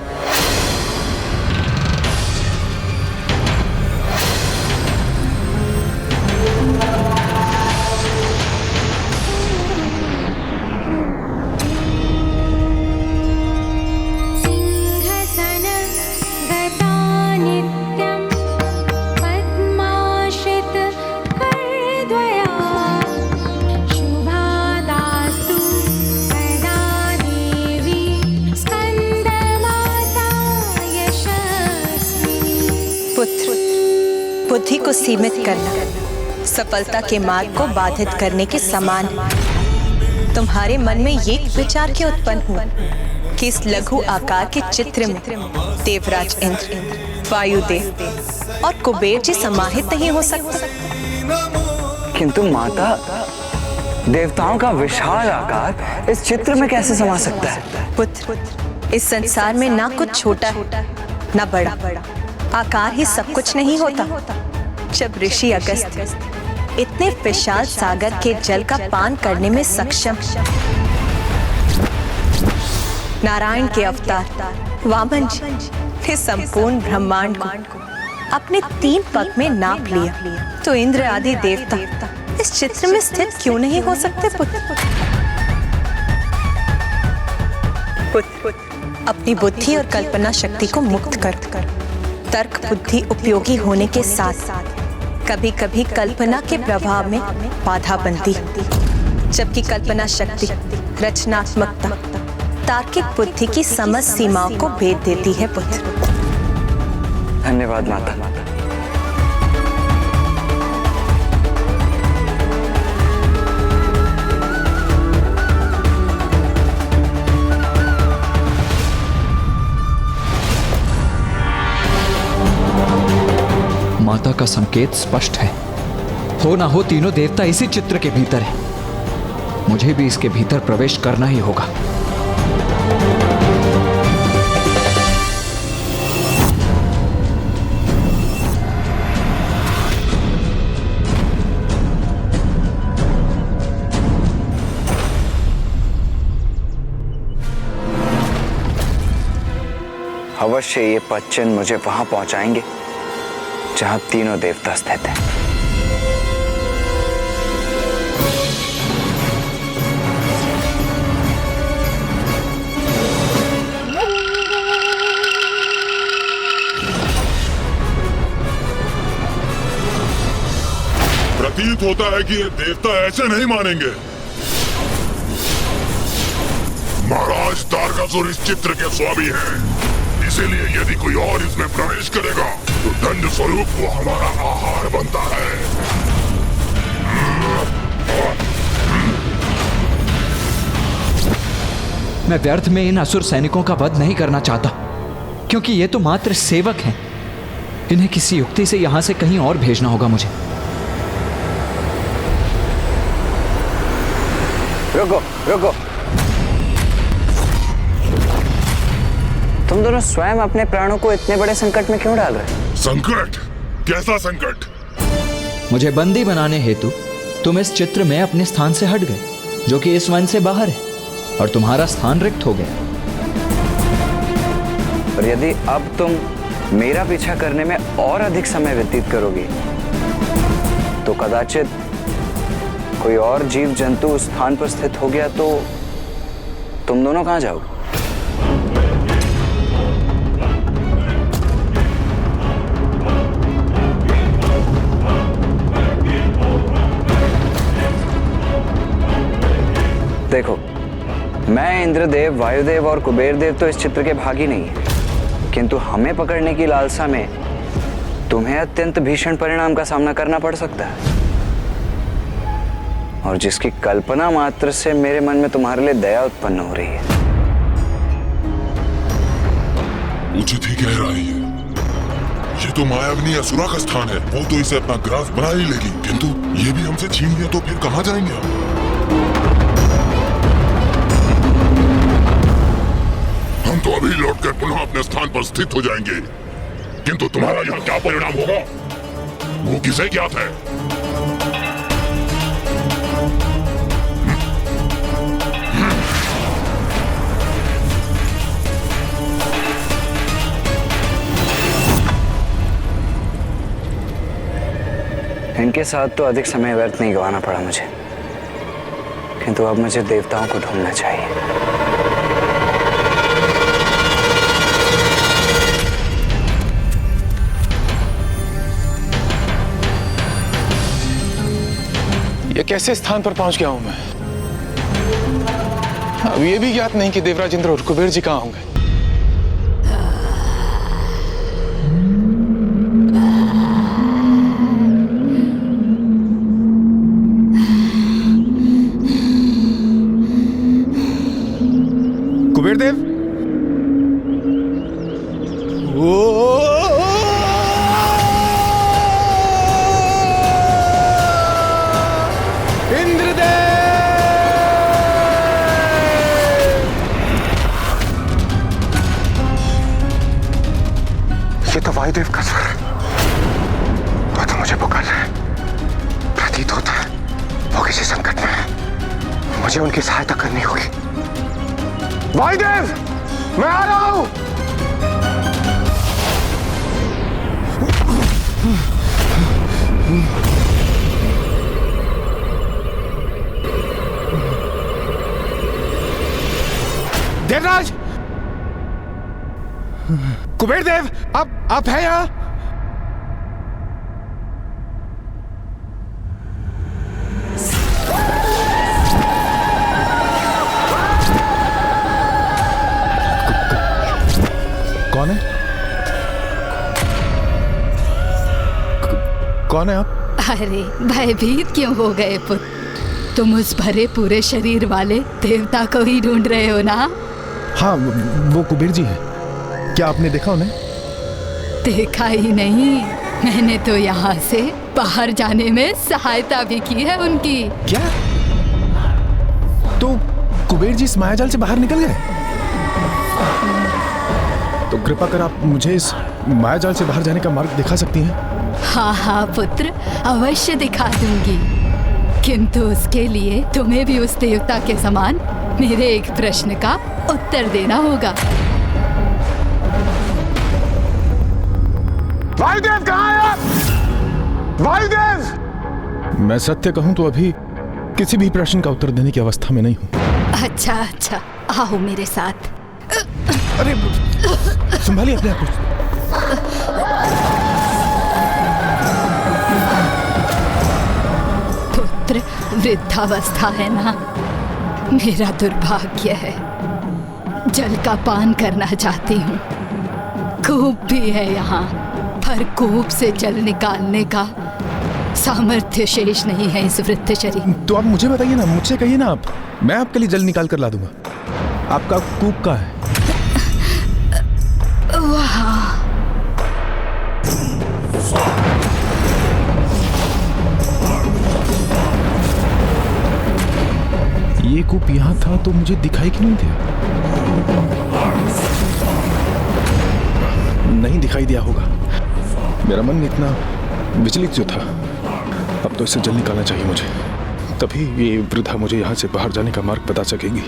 पुत्र, बुद्धि को सीमित करना सफलता के मार्ग को बाधित करने के समान है। तुम्हारे मन में ये विचार क्यों उत्पन्न हुआ कि इस लघु आकार के चित्र में देवराज इंद्र, वायुदेव और कुबेर जी समाहित नहीं हो सकते? किंतु माता, देवताओं का विशाल आकार इस चित्र में कैसे समा सकता है? पुत्र, इस संसार में ना कुछ छोटा है ना बड़ा, आकार ही सब कुछ नहीं होता। जब ऋषि अगस्त्य इतने विशाल सागर के जल का पान करने में सक्षम, नारायण के अवतार वामन जी ने संपूर्ण ब्रह्मांड को अपने 3 पग में नाप लिया, तो इंद्र आदि देवता इस चित्र में स्थित क्यों नहीं हो सकते? पुत्र, अपनी बुद्धि और कल्पना शक्ति को मुक्त कर तर्क बुद्धि उपयोगी होने के साथ कभी कभी कल्पना के प्रभाव में बाधा बनती, जबकि कल्पना शक्ति, रचनात्मकता, तार्किक बुद्धि की समझ सीमाओं को भेद देती है। पुत्र, धन्यवाद माता। माता का संकेत स्पष्ट है, हो ना हो तीनों देवता इसी चित्र के भीतर है। मुझे भी इसके भीतर प्रवेश करना ही होगा। अवश्य ये पदचिन्ह मुझे वहां पहुंचाएंगे जहां तीनों देवता स्थित हैं। प्रतीत होता है कि ये देवता ऐसे नहीं मानेंगे। महाराज तारकासुर इस चित्र के स्वामी हैं, इसीलिए यदि कोई और इसमें प्रवेश करेगा तो दंड स्वरूप वो हमारा आहार बनता है। मैं व्यर्थ में इन असुर सैनिकों का वध नहीं करना चाहता, क्योंकि ये तो मात्र सेवक हैं। इन्हें किसी युक्ति से यहां से कहीं और भेजना होगा मुझे। रुको रुको, तुम दोनों स्वयं अपने प्राणों को इतने बड़े संकट में क्यों डाल रहे? संकट? कैसा संकट? मुझे बंदी बनाने हेतु तुम इस चित्र में अपने स्थान से हट गए, जो कि इस वन से बाहर है, और तुम्हारा स्थान रिक्त हो गया। और यदि अब तुम मेरा पीछा करने में और अधिक समय व्यतीत करोगे तो कदाचित कोई और जीव जंतु उस स्थान पर स्थित हो गया तो तुम दोनों कहां जाओगे? देखो, मैं इंद्रदेव, वायुदेव और कुबेर देव तो इस चित्र के भागी नहीं है, किंतु हमें पकड़ने की लालसा में तुम्हें अत्यंत भीषण परिणाम का सामना करना पड़ सकता है, और जिसकी कल्पना मात्र से मेरे मन में तुम्हारे लिए दया उत्पन्न हो रही है। उचित ही कह रहा है ये तो मायाविनी असुरा का स्थान है, वो तो इसे अपना ग्रास बना ही लेगी, किंतु ये भी हमसे छीन लिया तो फिर कहां जाएंगे हम तो अभी लौटकर पुनः अपने स्थान पर स्थित हो जाएंगे, किंतु तुम्हारा यहाँ क्या परिणाम होगा वो किसे ज्ञात है। इनके साथ तो अधिक समय व्यर्थ नहीं गंवाना पड़ा मुझे, किंतु अब मुझे देवताओं को ढूंढना चाहिए। ये कैसे स्थान पर पहुंच गया हूं मैं? अब ये भी ज्ञात नहीं कि देवराज इंद्र और कुबेर जी कहां होंगे। वायुदेव का स्वर। वो तो मुझे पुकार रहे हैं। प्रतीत होता है वो किसी संकट में है। मुझे उनकी सहायता करनी होगी। वायुदेव, मैं आ रहा हूं। देवराज, कुबेर देव, आप हैं यहाँ? कौन है? कौन है आप? अरे भयभीत क्यों हो गए पुत्र? तुम उस भरे पूरे शरीर वाले देवता को ही ढूंढ रहे हो ना? हाँ, वो कुबेर जी है। क्या आपने देखा उन्हें? देखा ही नहीं, मैंने तो यहाँ से बाहर जाने में सहायता भी की है उनकी। क्या? तो कुबेर जी इस मायाजाल से बाहर निकल गए? तो कृपा कर आप मुझे इस मायाजाल से बाहर जाने का मार्ग दिखा सकती हैं? हाँ हाँ पुत्र, अवश्य दिखा दूंगी, किंतु उसके लिए तुम्हें भी उस देवता के समान मेरे एक प्रश्न का उत्तर देना होगा। वायुदेव कहाँ है आप? वायुदेव! मैं सत्य कहूं तो अभी किसी भी प्रश्न का उत्तर देने की अवस्था में नहीं हूं। अच्छा अच्छा, आओ मेरे साथ। अरे संभालिए अपने आप को। पुत्र, वृद्धावस्था है ना, मेरा दुर्भाग्य है। जल का पान करना चाहती हूँ। कूप भी है यहाँ, पर कूप से जल निकालने का सामर्थ्य शेष नहीं है इस वृद्ध शरीर। तो आप मुझे बताइए ना, मुझसे कहिए ना आप, मैं आपके लिए जल निकाल कर ला दूंगा। आपका कूप कहाँ है? वहाँ। ये कूप यहाँ था तो मुझे दिखाई क्यों नहीं दिया? नहीं दिखाई दिया होगा। मेरा मन इतना विचलित जो था। अब तो इससे जल निकालना चाहिए मुझे, तभी ये वृद्धा मुझे यहाँ से बाहर जाने का मार्ग बता सकेगी।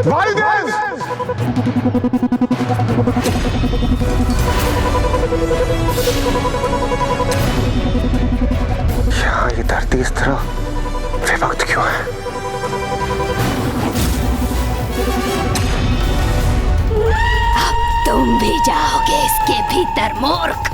वायुदेव! यहाँ ये धरती इस तरह विभक्त क्यों है? अब तुम भी जाओगे इसके भीतर, मूर्ख।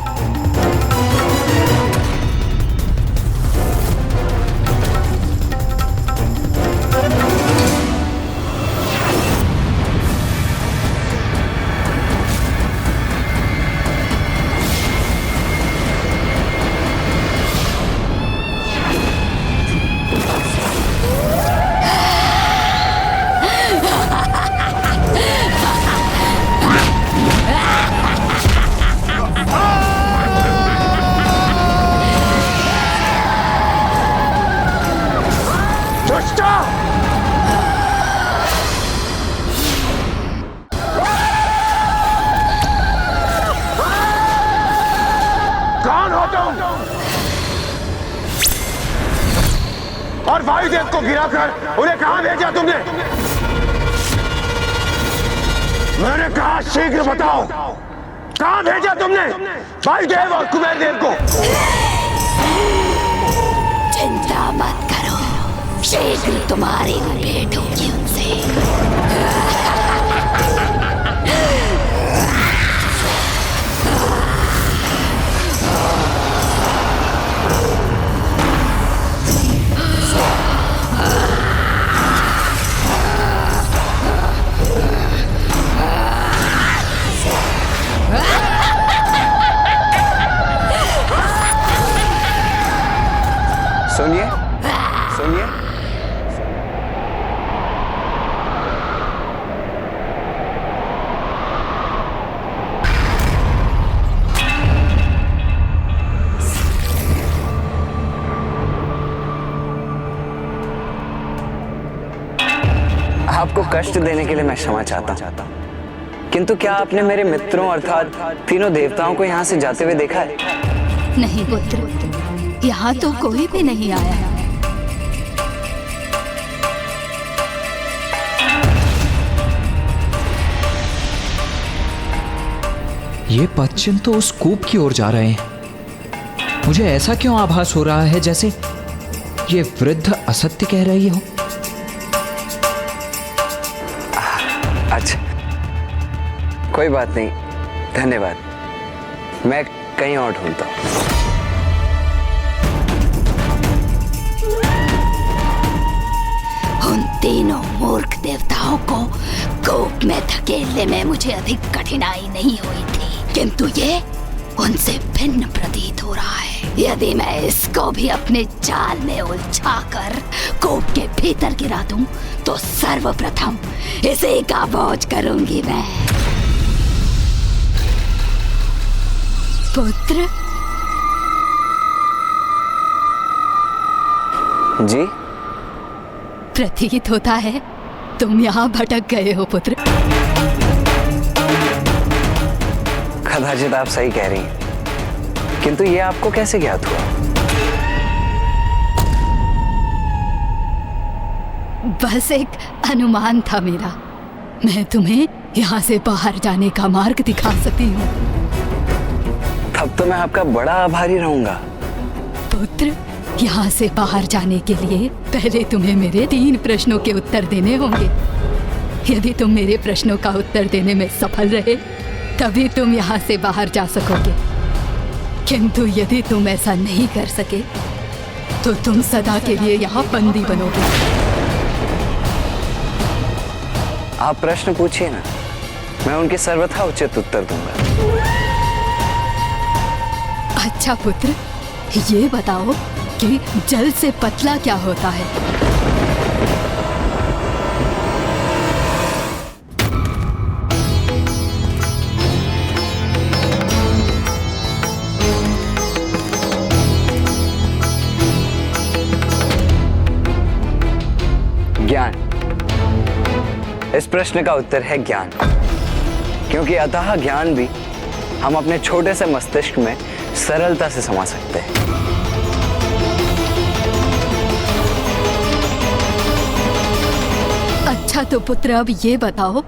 और वायुदेव को गिराकर उन्हें कहां भेजा तुमने? मैंने कहा शीघ्र बताओ, कहां भेजा तुमने वायुदेव और कुबेर देव को? चिंता मत करो, शीघ्र तुम्हारी भेंट होगी उनसे। सुनिए, सुनिए। कष्ट देने के लिए मैं क्षमा चाहता हूँ, किंतु क्या आपने मेरे मित्रों अर्थात तीनों देवताओं को यहाँ से जाते हुए देखा है? नहीं पुत्र, यहाँ तो कोई भी नहीं आया है। ये पश्चिम तो उस कूप की ओर जा रहे हैं। मुझे ऐसा क्यों आभास हो रहा है जैसे ये वृद्ध असत्य कह रही हो? अच्छा, कोई बात नहीं, धन्यवाद। मैं कहीं और ढूंढता हूँ। उन तीनों मूर्ख देवताओं को कूप में धकेलने में मुझे अधिक कठिनाई नहीं हुई थी, किंतु ये उनसे भिन्न प्रतीत हो रहा है। यदि मैं इसको भी अपने जाल में उलझाकर कूप के भीतर गिरा दूं, तो सर्वप्रथम इसे का बोझ करूंगी मैं। पुत्र जी, प्रतीत होता है तुम यहाँ भटक गए हो पुत्र। कदाचित आप सही कह रही हैं, किंतु ये आपको कैसे ज्ञात हुआ? बस एक अनुमान था मेरा। मैं तुम्हें यहाँ से बाहर जाने का मार्ग दिखा सकती हूँ। तब तो मैं आपका बड़ा आभारी रहूंगा। पुत्र, यहाँ से बाहर जाने के लिए पहले तुम्हें मेरे 3 प्रश्नों के उत्तर देने होंगे। यदि तुम मेरे प्रश्नों का उत्तर देने में सफल रहे, तभी तुम यहाँ से बाहर जा सकोगे। किंतु यदि तुम ऐसा नहीं कर सके, तो तुम सदा के लिए यहाँ बंदी बनोगे। आप प्रश्न पूछिए ना, मैं उनके सर्वथा उचित उत्तर दूंगा। अच्छा पुत्र, ये बताओ कि जल से पतला क्या होता है? ज्ञान। इस प्रश्न का उत्तर है ज्ञान, क्योंकि अतः ज्ञान भी हम अपने छोटे से मस्तिष्क में सरलता से समा सकते हैं। अच्छा तो पुत्र, अब ये बताओ,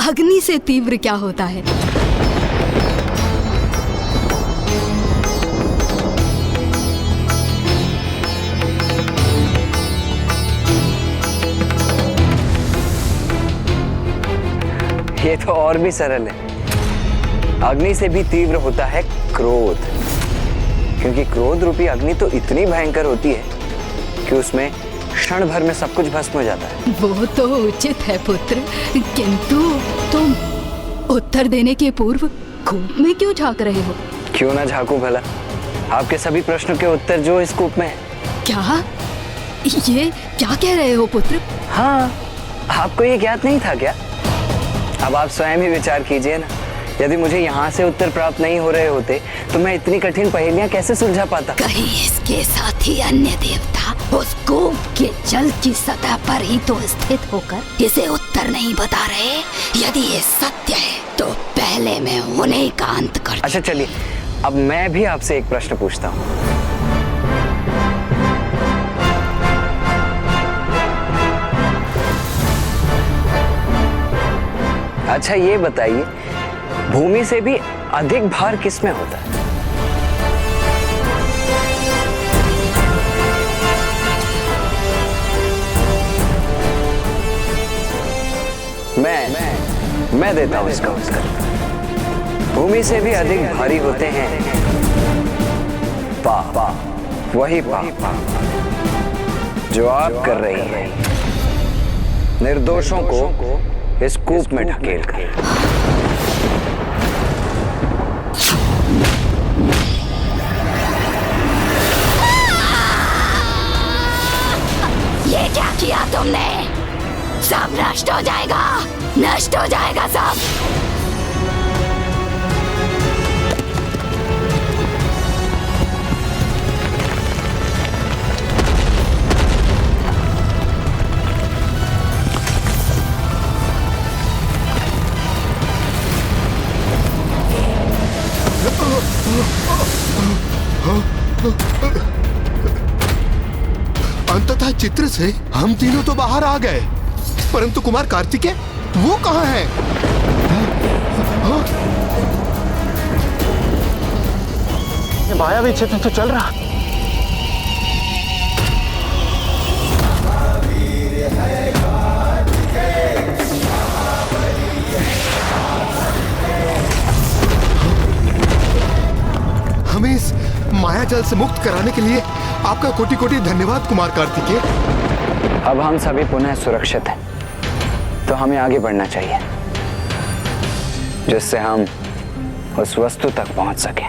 अग्नि से तीव्र क्या होता है? ये तो और भी सरल है। अग्नि से भी तीव्र होता है क्रोध, क्योंकि क्रोध रूपी अग्नि तो इतनी भयंकर होती है कि उसमें क्षण भर में सब कुछ भस्म हो जाता है। वो तो उचित है पुत्र, किंतु तुम उत्तर देने के पूर्व कूप में क्यों झांक रहे हो? क्यों ना झांकूं भला? आपके सभी प्रश्नों के उत्तर जो इस कूप में है। क्या? ये क्या कह रहे हो पुत्र? हाँ, आपको ये ज्ञात नहीं था क्या? अब आप स्वयं ही विचार कीजिए ना, यदि मुझे यहाँ से उत्तर प्राप्त नहीं हो रहे होते, तो मैं इतनी कठिन पहेलियां कैसे सुलझा पाता? कहीं इसके साथ ही अन्य देवता उस कूप के जल की सतह पर ही तो स्थित होकर इसे उत्तर नहीं बता रहे। यदि ये सत्य है, तो पहले मैं उन्हें का अंत कर। अच्छा चलिए, अब मैं भी आपसे एक प्रश्न पूछता हूँ। अच्छा ये बताइए, भूमि से भी अधिक भार किस में होता है? मैं देता हूं इसका उत्तर। भूमि से भी अधिक भारी होते हैं पाप, वही पाप जो आप कर रही हैं, निर्दोषों को इस कूप में ढकेल कर। ये क्या किया तुमने? सब नष्ट हो जाएगा, नष्ट हो जाएगा सब। चित्र से हम तीनों तो बाहर आ गए, परंतु कुमार कार्तिकेय वो कहाँ है? ये मायावी चित्र तो चल रहा। हमें इस माया जाल से मुक्त कराने के लिए आपका कोटि कोटि धन्यवाद कुमार कार्तिकेय। अब हम सभी पुनः सुरक्षित हैं, तो हमें आगे बढ़ना चाहिए, जिससे हम उस वस्तु तक पहुंच सकें।